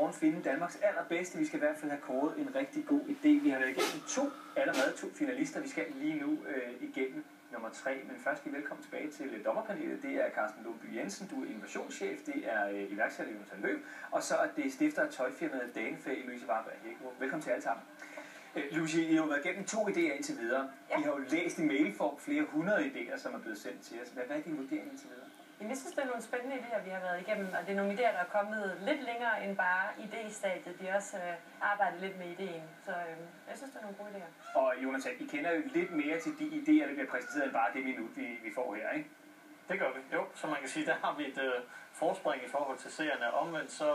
morgen finde Danmarks allerbedste. Vi skal i hvert fald have kåret en rigtig god idé. Vi har været igennem allerede to finalister. Vi skal lige nu igennem nummer 3. Men først lige velkommen tilbage til dommerpanelet. Det er Carsten Lundby Jensen, du er innovationschef. Det er iværksætter Jonathan Løb. Og så er det stifter af tøjfirmaet Danefæ, Louise Warberg Hækkerup. Velkommen til alle sammen. Louise, I har jo været igennem 2 idéer indtil videre. Ja. I har jo læst i mailform flere 100 idéer, som er blevet sendt til os. Hvad er din vurdering indtil videre? Jeg synes, det er nogle spændende idéer, vi har været igennem, og det er nogle idéer, der er kommet lidt længere end bare idéstadiet. De har også arbejdet lidt med idéen, så jeg synes, det er nogle gode idéer. Og Jonathan, I kender jo lidt mere til de idéer, der bliver præsenteret, end bare det minut, vi får her, ikke? Det gør vi, jo. Så man kan sige, der har vi et forspring i forhold til seerne. Omvendt så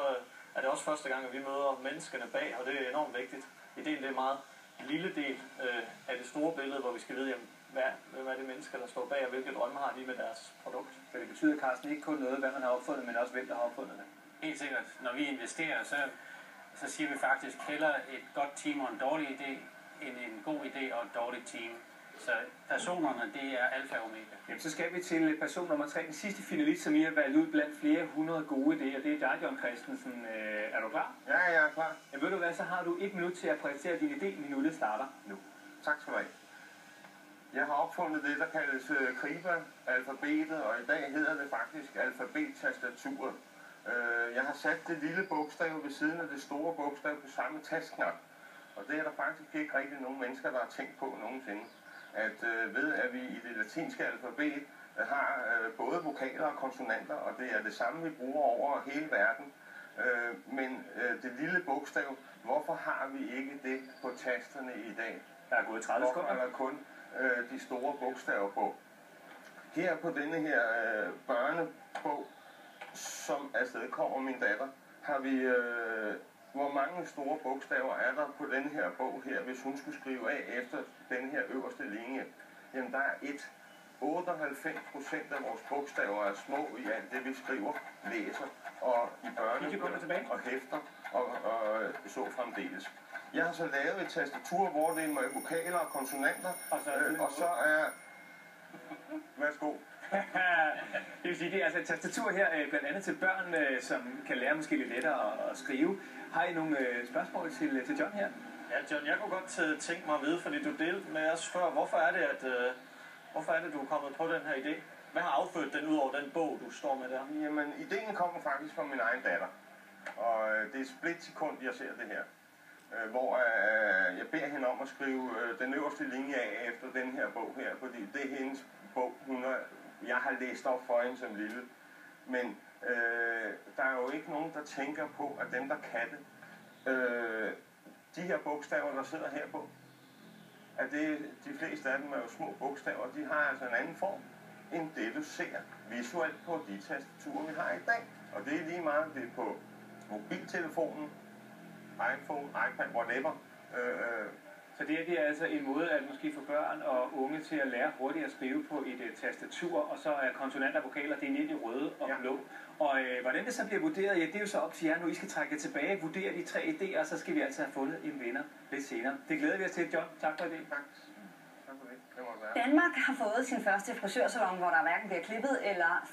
er det også første gang, at vi møder menneskene bag, og det er enormt vigtigt. Idéen det er en meget lille del af det store billede, hvor vi skal vide, hvem er det mennesker, der står bag, og hvilke drømme har de med deres produkt. Så det betyder, Carsten, ikke kun noget, hvad man har opfundet, men også hvem, der har opfundet det? Helt sikkert. Når vi investerer, så siger vi faktisk hellere et godt team og en dårlig idé, end en god idé og et dårligt team. Så personerne, det er alfa og omega. Jamen, så skal vi til person nummer 3, den sidste finalist, som I har valgt ud blandt flere 100 gode idéer. Det er dig, John Christensen. Er du klar? Ja, jeg er klar. Jamen, ved du hvad, så har du 1 minut til at præsentere din idé. Minuttet starter nu. Tak skal du have. Jeg har opfundet det, der kaldes Kriba-alfabetet, og i dag hedder det faktisk alfabettastaturet. Jeg har sat det lille bogstav ved siden af det store bogstav på samme tastknap. Og det er der faktisk ikke rigtig nogen mennesker, der har tænkt på nogensinde. At ved at vi i det latinske alfabet har både vokaler og konsonanter, og det er det samme, vi bruger over hele verden. Men det lille bogstav, hvorfor har vi ikke det på tasterne i dag? Der er gået 30 sekunder. Hvorfor er der kun de store bogstaver på? Her på denne her børnebog, som afstedkommer min datter, har vi... hvor mange store bogstaver er der på denne her bog her, hvis hun skulle skrive af efter den her øverste linje? Jamen der er 98% af vores bogstaver er små i alt det, vi skriver, læser og i børnebøger og hæfter og så fremdeles. Jeg har så lavet et tastatur, hvor det er med vokaler og konsonanter, og så er... Værsgo. Det vil sige, det er altså et tastatur her, blandt andet til børn, som kan lære måske lidt lettere at skrive. Har I nogle spørgsmål til John her? Ja, John, jeg kunne godt tænke mig at vide, fordi du delte med os før, hvorfor er det, du er kommet på den her idé? Hvad har affødt den ud over den bog, du står med der? Jamen, ideen kommer faktisk fra min egen datter. Og det er splitsekund, jeg ser det her. Hvor jeg beder hende om at skrive den øverste linje af efter den her bog her, fordi det er hendes bog, jeg har læst op for hende som lille. Men der er jo ikke nogen, der tænker på, at dem, der kan det, de her bogstaver, der sidder her på, at de fleste af dem er jo små bogstaver, de har altså en anden form, end det, du ser visuelt på de tastaturer, vi har i dag. Og det er lige meget, det er på mobiltelefonen, iPhone, iPad, whatever. Så det er altså en måde at måske få børn og unge til at lære hurtigt at skrive på et tastatur, og så er konsonanter og vokaler, det er nede i røde og blå. Og hvordan det så bliver vurderet, ja, det er jo så op til jer nu. I skal trække tilbage, vurdere de 3 idéer, og så skal vi altså have fundet en vinder lidt senere. Det glæder vi os til, John. Tak for det. Tak. Tak for det. Det må være. Danmark har fået sin første frisørsalon, hvor der hverken bliver klippet eller